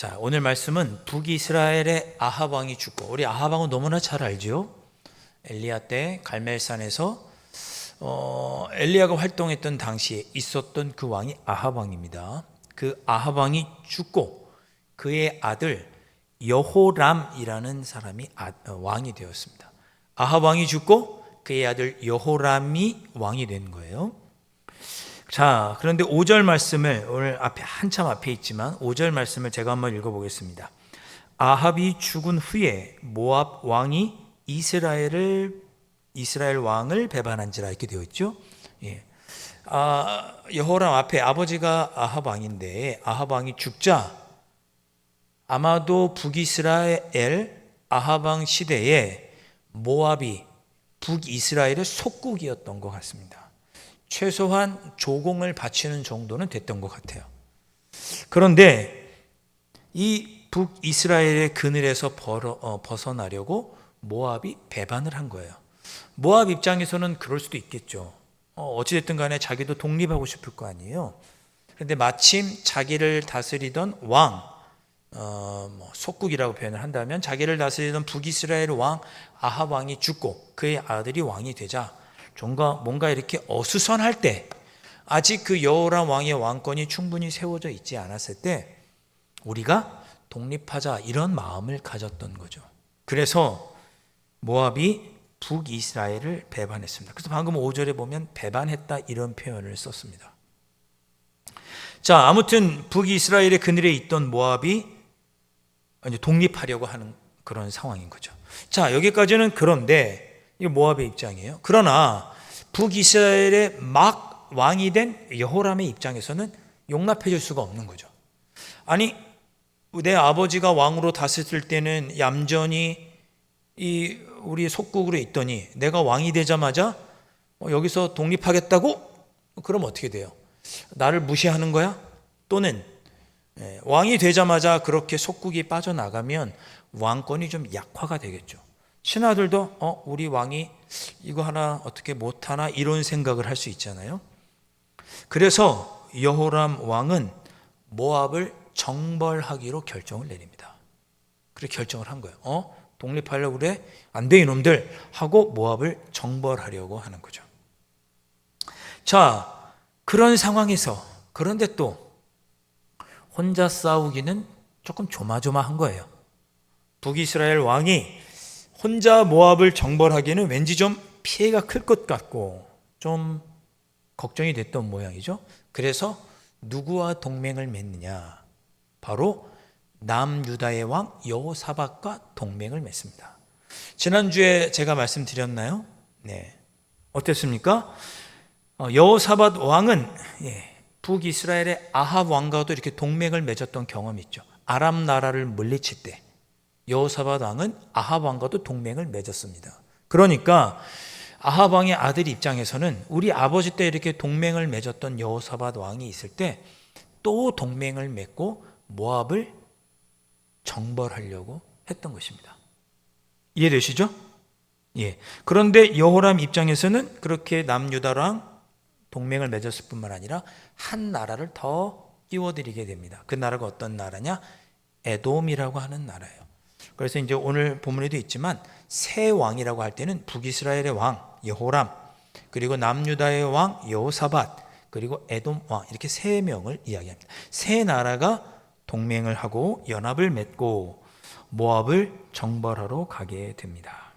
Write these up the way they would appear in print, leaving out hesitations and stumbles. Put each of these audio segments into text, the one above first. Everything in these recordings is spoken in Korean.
자, 오늘 말씀은 북이스라엘의 아합 왕이 죽고, 우리 아합 왕은 너무나 잘 알죠. 엘리야 때 갈멜산에서 엘리야가 활동했던 당시에 있었던 그 왕이 아합 왕입니다. 그 아합 왕이 죽고 그의 아들 여호람이라는 사람이 왕이 되었습니다. 아합 왕이 죽고 그의 아들 여호람이 왕이 된 거예요. 자, 그런데 5절 말씀을, 오늘 한참 앞에 있지만 5절 말씀을 제가 한번 읽어보겠습니다. 아합이 죽은 후에 모압 왕이 이스라엘 왕을 배반한지라 이렇게 되어 있죠. 예. 여호람 앞에 아버지가 아합 왕인데, 아합 왕이 죽자 아마도 북이스라엘 아합 왕 시대에 모압이 북이스라엘의 속국이었던 것 같습니다. 최소한 조공을 바치는 정도는 됐던 것 같아요. 그런데 이 북이스라엘의 그늘에서 벗어나려고 모압이 배반을 한 거예요. 모압 입장에서는 그럴 수도 있겠죠. 어찌됐든 간에 자기도 독립하고 싶을 거 아니에요. 그런데 마침 자기를 다스리던 왕, 속국이라고 표현을 한다면 자기를 다스리던 북이스라엘 왕 아합 왕이 죽고 그의 아들이 왕이 되자 뭔가 이렇게 어수선할 때, 아직 그 여호람 왕의 왕권이 충분히 세워져 있지 않았을 때 우리가 독립하자, 이런 마음을 가졌던 거죠. 그래서 모압이 북이스라엘을 배반했습니다. 그래서 방금 5절에 보면 배반했다, 이런 표현을 썼습니다. 자, 아무튼 북이스라엘의 그늘에 있던 모압이 이제 독립하려고 하는 그런 상황인 거죠. 자, 여기까지는 그런데 이게 모압의 입장이에요. 그러나 북이스라엘의 막 왕이 된 여호람의 입장에서는 용납해 줄 수가 없는 거죠. 아니, 내 아버지가 왕으로 다스릴 때는 얌전히 우리 속국으로 있더니 내가 왕이 되자마자 여기서 독립하겠다고? 그럼 어떻게 돼요? 나를 무시하는 거야? 또는 왕이 되자마자 그렇게 속국이 빠져나가면 왕권이 좀 약화가 되겠죠. 신하들도 우리 왕이 이거 하나 어떻게 못하나, 이런 생각을 할 수 있잖아요. 그래서 여호람 왕은 모압을 정벌하기로 결정을 내립니다. 그렇게 결정을 한 거예요. 독립하려고 그래? 안 돼 이놈들 하고 모압을 정벌하려고 하는 거죠. 자, 그런 상황에서, 그런데 또 혼자 싸우기는 조금 조마조마한 거예요. 북이스라엘 왕이 혼자 모압을 정벌하기에는 왠지 좀 피해가 클 것 같고 좀 걱정이 됐던 모양이죠. 그래서 누구와 동맹을 맺느냐? 바로 남유다의 왕 여호사밧과 동맹을 맺습니다. 지난주에 제가 말씀드렸나요? 네. 어땠습니까? 여호사밧 왕은 북이스라엘의 아합 왕과도 이렇게 동맹을 맺었던 경험이 있죠. 아람 나라를 물리칠 때 여호사밧 왕은 아합 왕과도 동맹을 맺었습니다. 그러니까 아합 왕의 아들 입장에서는 우리 아버지 때 이렇게 동맹을 맺었던 여호사밧 왕이 있을 때 또 동맹을 맺고 모압을 정벌하려고 했던 것입니다. 이해되시죠? 예. 그런데 여호람 입장에서는 그렇게 남유다랑 동맹을 맺었을 뿐만 아니라 한 나라를 더 끼워드리게 됩니다. 그 나라가 어떤 나라냐? 에돔이라고 하는 나라예요. 그래서 이제 오늘 본문에도 있지만 세 왕이라고 할 때는 북이스라엘의 왕 여호람, 그리고 남유다의 왕 여호사밧, 그리고 에돔 왕, 이렇게 세 명을 이야기합니다. 세 나라가 동맹을 하고 연합을 맺고 모압을 정벌하러 가게 됩니다.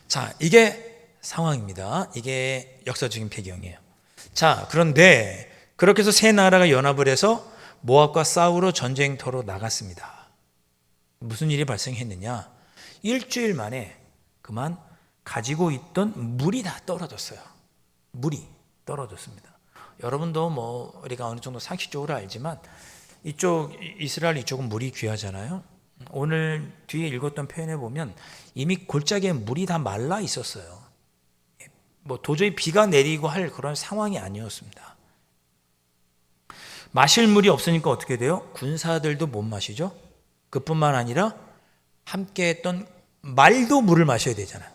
자, 이게 상황입니다. 이게 역사적인 배경이에요. 자, 그런데 그렇게 해서 세 나라가 연합을 해서 모압과 싸우러 전쟁터로 나갔습니다. 무슨 일이 발생했느냐? 일주일 만에 그만 가지고 있던 물이 다 떨어졌어요. 물이 떨어졌습니다. 여러분도 우리가 어느 정도 상식적으로 알지만 이스라엘 이쪽은 물이 귀하잖아요. 오늘 뒤에 읽었던 표현에 보면 이미 골짜기에 물이 다 말라 있었어요. 도저히 비가 내리고 할 그런 상황이 아니었습니다. 마실 물이 없으니까 어떻게 돼요? 군사들도 못 마시죠. 그뿐만 아니라 함께 했던 말도 물을 마셔야 되잖아요.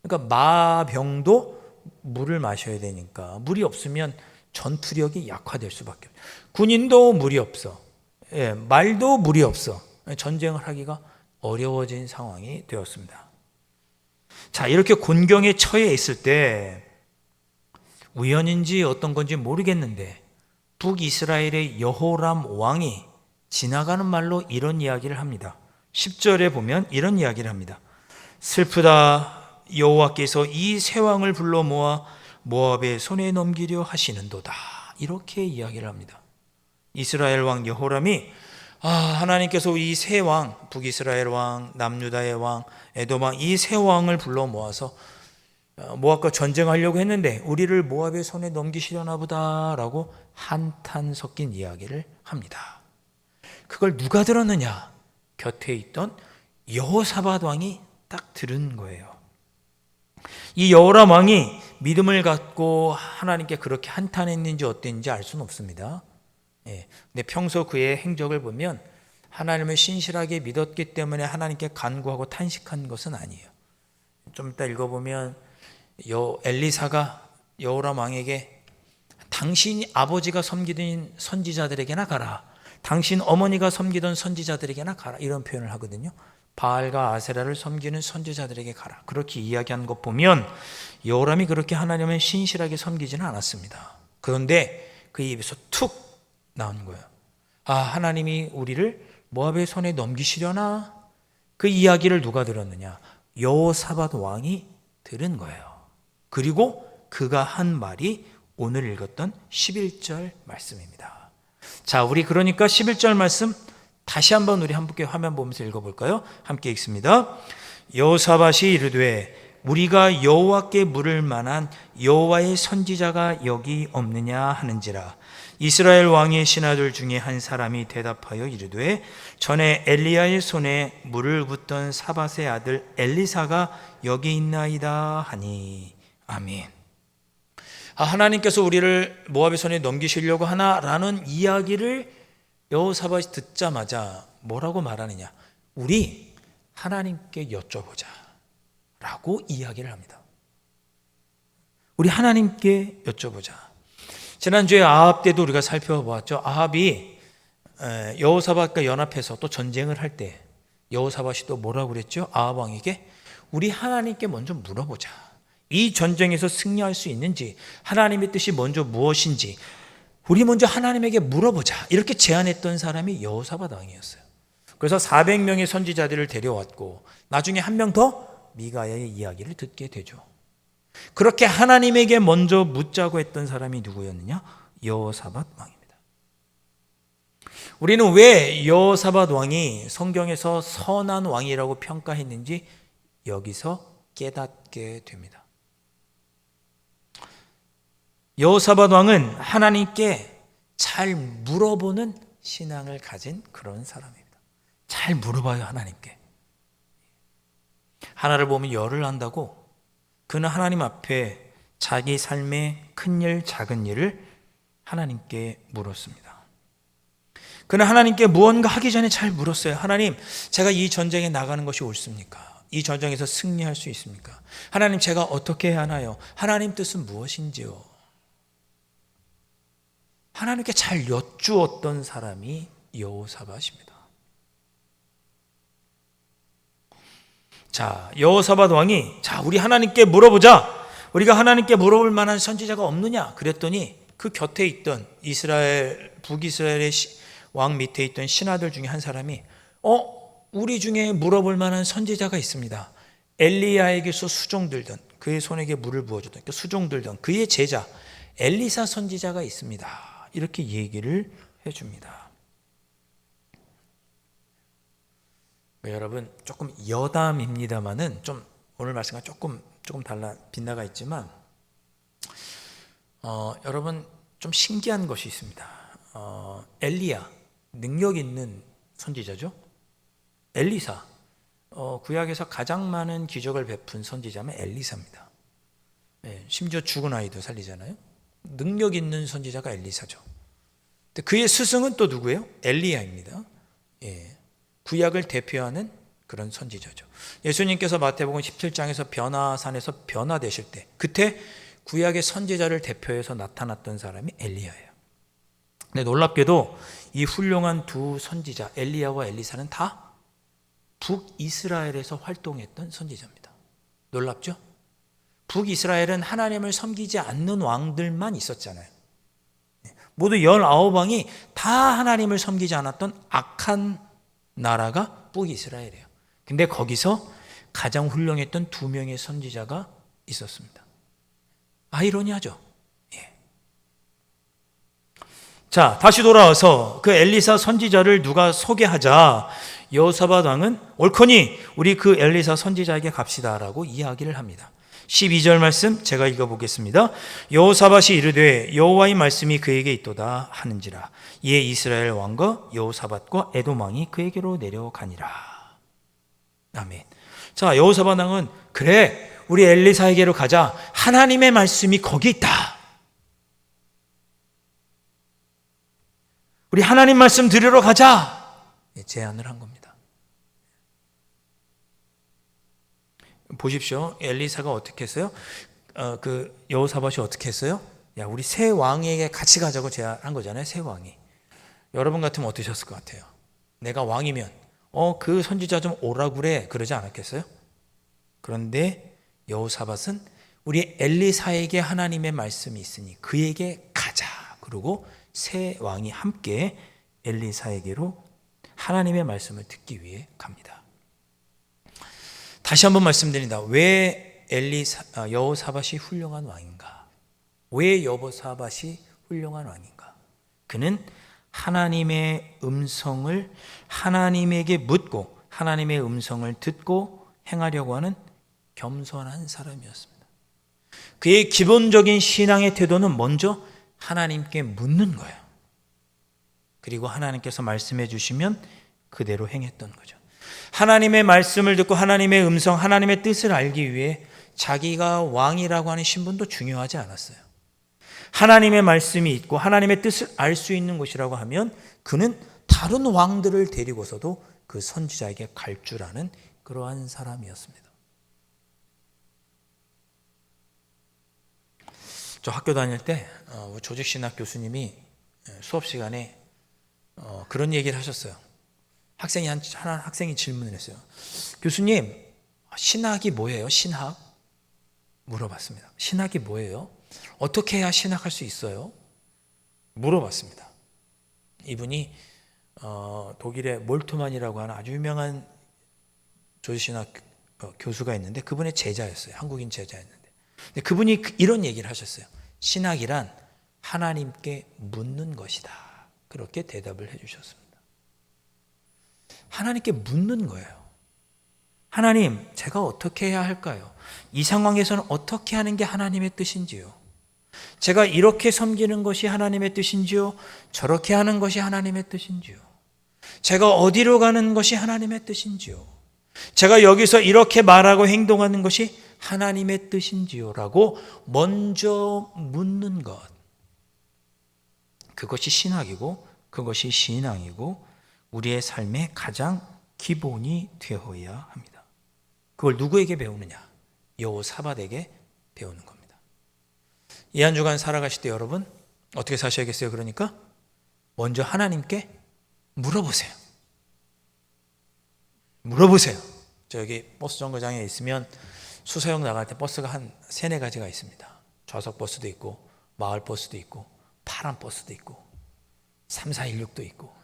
그러니까 마병도 물을 마셔야 되니까 물이 없으면 전투력이 약화될 수밖에 없어요. 군인도 물이 없어. 말도 물이 없어. 전쟁을 하기가 어려워진 상황이 되었습니다. 자, 이렇게 곤경에 처해 있을 때 우연인지 어떤 건지 모르겠는데 북이스라엘의 여호람 왕이 지나가는 말로 이런 이야기를 합니다. 10절에 보면 이런 이야기를 합니다. 슬프다, 여호와께서 이 세 왕을 불러 모아 모압의 손에 넘기려 하시는도다. 이렇게 이야기를 합니다. 이스라엘 왕 여호람이 하나님께서 이 세 왕, 북이스라엘 왕, 남유다의 왕, 에돔 왕, 이 세 왕을 불러 모아서 모압과 전쟁하려고 했는데 우리를 모압의 손에 넘기시려나 보다라고 한탄 섞인 이야기를 합니다. 그걸 누가 들었느냐? 곁에 있던 여호사밧 왕이 딱 들은 거예요. 이 여호람 왕이 믿음을 갖고 하나님께 그렇게 한탄했는지 어땠는지 알 수는 없습니다. 근데 평소 그의 행적을 보면 하나님을 신실하게 믿었기 때문에 하나님께 간구하고 탄식한 것은 아니에요. 좀 이따 읽어보면 엘리사가 여호람 왕에게 당신 아버지가 섬기던 선지자들에게나 가라, 당신 어머니가 섬기던 선지자들에게나 가라, 이런 표현을 하거든요. 바알과 아세라를 섬기는 선지자들에게 가라, 그렇게 이야기한 것 보면 여호람이 그렇게 하나님을 신실하게 섬기지는 않았습니다. 그런데 그 입에서 툭 나온 거예요. 하나님이 우리를 모압의 손에 넘기시려나? 그 이야기를 누가 들었느냐? 여호사밧 왕이 들은 거예요. 그리고 그가 한 말이 오늘 읽었던 11절 말씀입니다. 자, 우리 그러니까 11절 말씀 다시 한번 우리 함께 화면 보면서 읽어볼까요? 함께 읽습니다. 여호사밧이 이르되 우리가 여호와께 물을 만한 여호와의 선지자가 여기 없느냐 하는지라. 이스라엘 왕의 신하들 중에 한 사람이 대답하여 이르되 전에 엘리야의 손에 물을 붓던 사밧의 아들 엘리사가 여기 있나이다 하니. 아멘. 하나님께서 우리를 모압의 손에 넘기시려고 하나라는 이야기를 여호사밧이 듣자마자 뭐라고 말하느냐? 우리 하나님께 여쭤보자 라고 이야기를 합니다. 우리 하나님께 여쭤보자. 지난주에 아합 때도 우리가 살펴보았죠. 아합이 여호사밧과 연합해서 또 전쟁을 할 때 여호사밧이 또 뭐라고 그랬죠? 아합 왕에게 우리 하나님께 먼저 물어보자. 이 전쟁에서 승리할 수 있는지, 하나님의 뜻이 먼저 무엇인지 우리 먼저 하나님에게 물어보자, 이렇게 제안했던 사람이 여호사밧 왕이었어요. 그래서 400명의 선지자들을 데려왔고 나중에 한 명 더 미가야의 이야기를 듣게 되죠. 그렇게 하나님에게 먼저 묻자고 했던 사람이 누구였느냐? 여호사밧 왕입니다. 우리는 왜 여호사밧 왕이 성경에서 선한 왕이라고 평가했는지 여기서 깨닫게 됩니다. 여호사밧 왕은 하나님께 잘 물어보는 신앙을 가진 그런 사람입니다. 잘 물어봐요, 하나님께. 하나를 보면 열을 한다고 그는 하나님 앞에 자기 삶의 큰 일, 작은 일을 하나님께 물었습니다. 그는 하나님께 무언가 하기 전에 잘 물었어요. 하나님, 제가 이 전쟁에 나가는 것이 옳습니까? 이 전쟁에서 승리할 수 있습니까? 하나님, 제가 어떻게 해야 하나요? 하나님 뜻은 무엇인지요? 하나님께 잘 여쭈었던 사람이 여호사밧입니다. 자, 여호사밧 왕이 우리 하나님께 물어보자. 우리가 하나님께 물어볼 만한 선지자가 없느냐? 그랬더니 그 곁에 있던 북이스라엘의 왕 밑에 있던 신하들 중에 한 사람이 우리 중에 물어볼 만한 선지자가 있습니다. 엘리야에게서 수종 들던, 그의 손에게 물을 부어주던, 수종 들던 그의 제자 엘리사 선지자가 있습니다. 이렇게 얘기를 해줍니다. 여러분, 조금 여담입니다만은 좀 오늘 말씀과 조금 달라 빗나가 있지만 여러분 좀 신기한 것이 있습니다. 엘리야, 능력 있는 선지자죠. 엘리사, 구약에서 가장 많은 기적을 베푼 선지자면 엘리사입니다. 심지어 죽은 아이도 살리잖아요. 능력 있는 선지자가 엘리사죠. 근데 그의 스승은 또 누구예요? 엘리야입니다. 구약을 대표하는 그런 선지자죠. 예수님께서 마태복음 17장에서 변화산에서 변화되실 때 그때 구약의 선지자를 대표해서 나타났던 사람이 엘리야예요. 근데 놀랍게도 이 훌륭한 두 선지자 엘리야와 엘리사는 다 북이스라엘에서 활동했던 선지자입니다. 놀랍죠? 북이스라엘은 하나님을 섬기지 않는 왕들만 있었잖아요. 모두 19왕이 다 하나님을 섬기지 않았던 악한 나라가 북이스라엘이에요. 근데 거기서 가장 훌륭했던 두 명의 선지자가 있었습니다. 아이러니하죠? 예. 자, 다시 돌아와서 그 엘리사 선지자를 누가 소개하자 여호사밧 왕은 옳거니 우리 그 엘리사 선지자에게 갑시다라고 이야기를 합니다. 12절 말씀 제가 읽어보겠습니다. 여호사밧이 이르되 여호와의 말씀이 그에게 있도다 하는지라. 이에 이스라엘 왕과 여호사밧과 에돔 왕이 그에게로 내려가니라. 아멘. 자, 여호사밧 왕은 그래 우리 엘리사에게로 가자. 하나님의 말씀이 거기 있다. 우리 하나님 말씀 들으러 가자. 제안을 한 겁니다. 보십시오. 엘리사가 어떻게 했어요? 그 여호사밧이 어떻게 했어요? 야, 우리 새 왕에게 같이 가자고 제안한 거잖아요. 새 왕이. 여러분 같으면 어떠셨을 것 같아요? 내가 왕이면 그 선지자 좀 오라 그래 그러지 않았겠어요? 그런데 여호사밧은 우리 엘리사에게 하나님의 말씀이 있으니 그에게 가자. 그리고 새 왕이 함께 엘리사에게로 하나님의 말씀을 듣기 위해 갑니다. 다시 한번 말씀드립니다. 왜 여호사밧이 훌륭한 왕인가? 왜 여호사밧이 훌륭한 왕인가? 그는 하나님의 음성을 하나님에게 묻고 하나님의 음성을 듣고 행하려고 하는 겸손한 사람이었습니다. 그의 기본적인 신앙의 태도는 먼저 하나님께 묻는 거예요. 그리고 하나님께서 말씀해 주시면 그대로 행했던 거죠. 하나님의 말씀을 듣고 하나님의 음성, 하나님의 뜻을 알기 위해 자기가 왕이라고 하는 신분도 중요하지 않았어요. 하나님의 말씀이 있고 하나님의 뜻을 알 수 있는 곳이라고 하면 그는 다른 왕들을 데리고서도 그 선지자에게 갈 줄 아는 그러한 사람이었습니다. 저 학교 다닐 때 조직신학 교수님이 수업 시간에 그런 얘기를 하셨어요. 학생이 질문을 했어요. 교수님, 신학이 뭐예요? 신학? 물어봤습니다. 신학이 뭐예요? 어떻게 해야 신학할 수 있어요? 물어봤습니다. 이분이 독일의 몰트만이라고 하는 아주 유명한 조직신학 교수가 있는데 그분의 제자였어요. 한국인 제자였는데. 근데 그분이 이런 얘기를 하셨어요. 신학이란 하나님께 묻는 것이다. 그렇게 대답을 해주셨습니다. 하나님께 묻는 거예요. 하나님, 제가 어떻게 해야 할까요? 이 상황에서는 어떻게 하는 게 하나님의 뜻인지요? 제가 이렇게 섬기는 것이 하나님의 뜻인지요? 저렇게 하는 것이 하나님의 뜻인지요? 제가 어디로 가는 것이 하나님의 뜻인지요? 제가 여기서 이렇게 말하고 행동하는 것이 하나님의 뜻인지요? 라고 먼저 묻는 것. 그것이 신학이고 그것이 신앙이고 우리의 삶의 가장 기본이 되어야 합니다. 그걸 누구에게 배우느냐? 여호사밧에게 배우는 겁니다. 이 한 주간 살아가실 때 여러분 어떻게 사셔야겠어요? 그러니까 먼저 하나님께 물어보세요. 물어보세요. 저기 버스 정거장에 있으면 수서역 나갈 때 버스가 한 3-4가지가 있습니다. 좌석 버스도 있고 마을 버스도 있고 파란 버스도 있고 3416도 있고.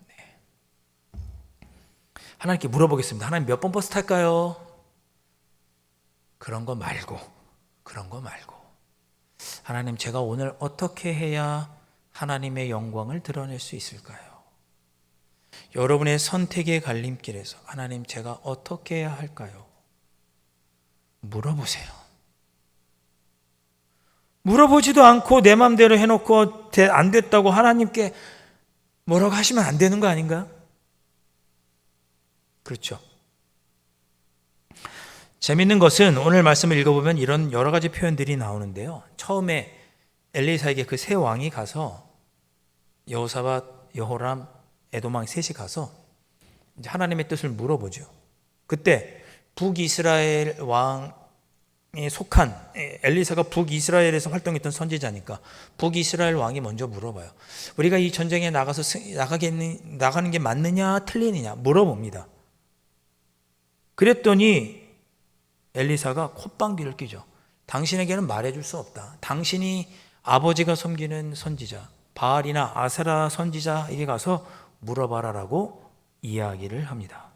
하나님께 물어보겠습니다. 하나님 몇 번 버스 탈까요? 그런 거 말고 하나님 제가 오늘 어떻게 해야 하나님의 영광을 드러낼 수 있을까요? 여러분의 선택의 갈림길에서 하나님 제가 어떻게 해야 할까요? 물어보세요. 물어보지도 않고 내 마음대로 해놓고 안 됐다고 하나님께 뭐라고 하시면 안 되는 거 아닌가? 그렇죠. 재밌는 것은 오늘 말씀을 읽어보면 이런 여러 가지 표현들이 나오는데요. 처음에 엘리사에게 그 세 왕이 가서 여호사밧, 여호람, 에돔 왕 셋이 가서 이제 하나님의 뜻을 물어보죠. 그때 북이스라엘 왕 속한 엘리사가 북이스라엘에서 활동했던 선지자니까 북이스라엘 왕이 먼저 물어봐요. 우리가 이 전쟁에 나가는 게 맞느냐 틀리느냐 물어봅니다. 그랬더니 엘리사가 콧방귀를 뀌죠. 당신에게는 말해줄 수 없다. 당신이 아버지가 섬기는 선지자 바알이나 아세라 선지자에게 가서 물어봐라라고 이야기를 합니다.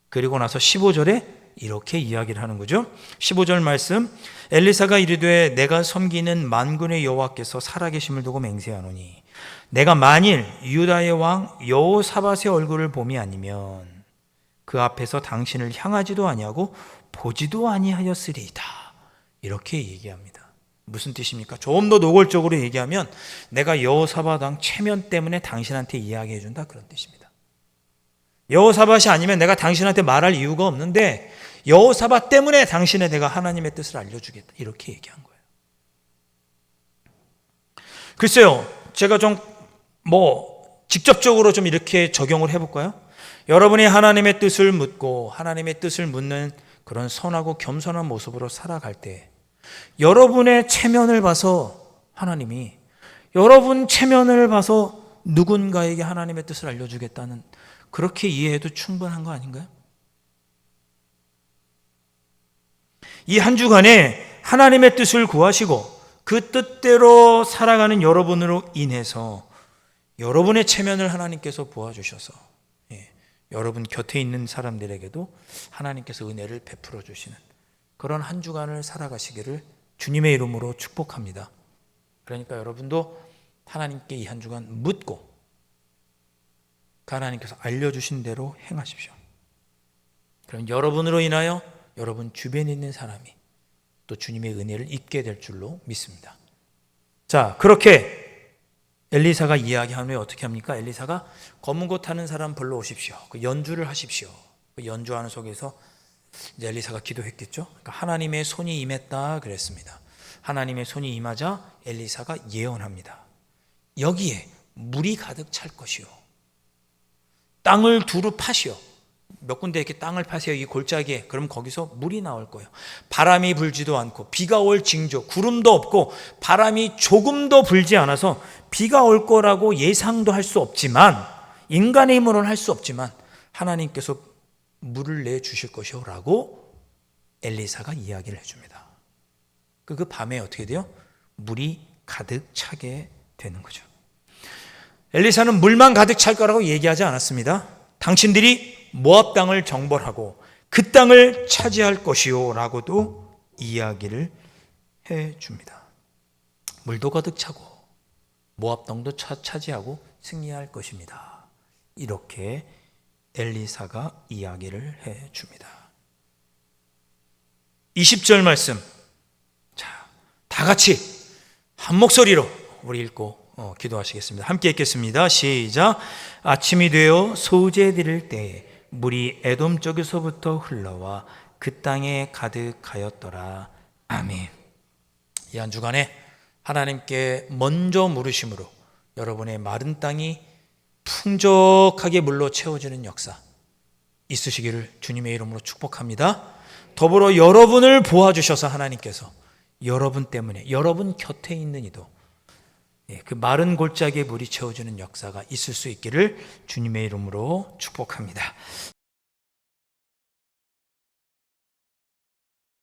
그리고 나서 15절에 이렇게 이야기를 하는 거죠. 15절 말씀, 엘리사가 이르되 내가 섬기는 만군의 여호와께서 살아계심을 두고 맹세하노니 내가 만일 유다의 왕 여호사밧의 얼굴을 봄이 아니면 그 앞에서 당신을 향하지도 아니하고 보지도 아니하였으리이다. 이렇게 얘기합니다. 무슨 뜻입니까? 조금 더 노골적으로 얘기하면 내가 여호사밧 왕 체면 때문에 당신한테 이야기해 준다 그런 뜻입니다. 여호사밧이 아니면 내가 당신한테 말할 이유가 없는데 여호사밧 때문에 당신에 내가 하나님의 뜻을 알려주겠다 이렇게 얘기한 거예요. 글쎄요, 제가 좀 직접적으로 좀 이렇게 적용을 해볼까요? 여러분이 하나님의 뜻을 묻고 하나님의 뜻을 묻는 그런 선하고 겸손한 모습으로 살아갈 때 여러분의 체면을 봐서 하나님이 여러분 체면을 봐서 누군가에게 하나님의 뜻을 알려주겠다는 그렇게 이해해도 충분한 거 아닌가요? 이 한 주간에 하나님의 뜻을 구하시고 그 뜻대로 살아가는 여러분으로 인해서 여러분의 체면을 하나님께서 보아주셔서 여러분 곁에 있는 사람들에게도 하나님께서 은혜를 베풀어 주시는 그런 한 주간을 살아가시기를 주님의 이름으로 축복합니다. 그러니까 여러분도 하나님께 이 한 주간 묻고 하나님께서 알려주신 대로 행하십시오. 그럼 여러분으로 인하여 여러분 주변에 있는 사람이 또 주님의 은혜를 입게 될 줄로 믿습니다. 자, 그렇게 엘리사가 이야기하면 어떻게 합니까? 엘리사가 검은 옷 타는 사람 불러오십시오. 그 연주를 하십시오. 그 연주하는 속에서 이제 엘리사가 기도했겠죠. 그러니까 하나님의 손이 임했다 그랬습니다. 하나님의 손이 임하자 엘리사가 예언합니다. 여기에 물이 가득 찰 것이요. 땅을 두루 파시오. 몇 군데 이렇게 땅을 파세요. 이 골짜기에. 그럼 거기서 물이 나올 거예요. 바람이 불지도 않고 비가 올 징조, 구름도 없고 바람이 조금도 불지 않아서 비가 올 거라고 예상도 할 수 없지만 인간의 힘으로는 할 수 없지만 하나님께서 물을 내주실 것이요 라고 엘리사가 이야기를 해줍니다. 그 밤에 어떻게 돼요? 물이 가득 차게 되는 거죠. 엘리사는 물만 가득 찰 거라고 얘기하지 않았습니다. 당신들이 모압 땅을 정벌하고 그 땅을 차지할 것이요 라고도 이야기를 해줍니다. 물도 가득 차고 모압 땅도 차지하고 승리할 것입니다. 이렇게 엘리사가 이야기를 해줍니다. 20절 말씀, 자, 다 같이 한 목소리로 우리 읽고 기도하시겠습니다. 함께 읽겠습니다. 시작. 아침이 되어 소재 드릴 때에 물이 에돔 쪽에서부터 흘러와 그 땅에 가득하였더라. 아멘. 이 한 주간에 하나님께 먼저 물으심으로 여러분의 마른 땅이 풍족하게 물로 채워지는 역사 있으시기를 주님의 이름으로 축복합니다. 더불어 여러분을 보아주셔서 하나님께서 여러분 때문에 여러분 곁에 있는 이도 그 마른 골짜기에 물이 채워지는 역사가 있을 수 있기를 주님의 이름으로 축복합니다.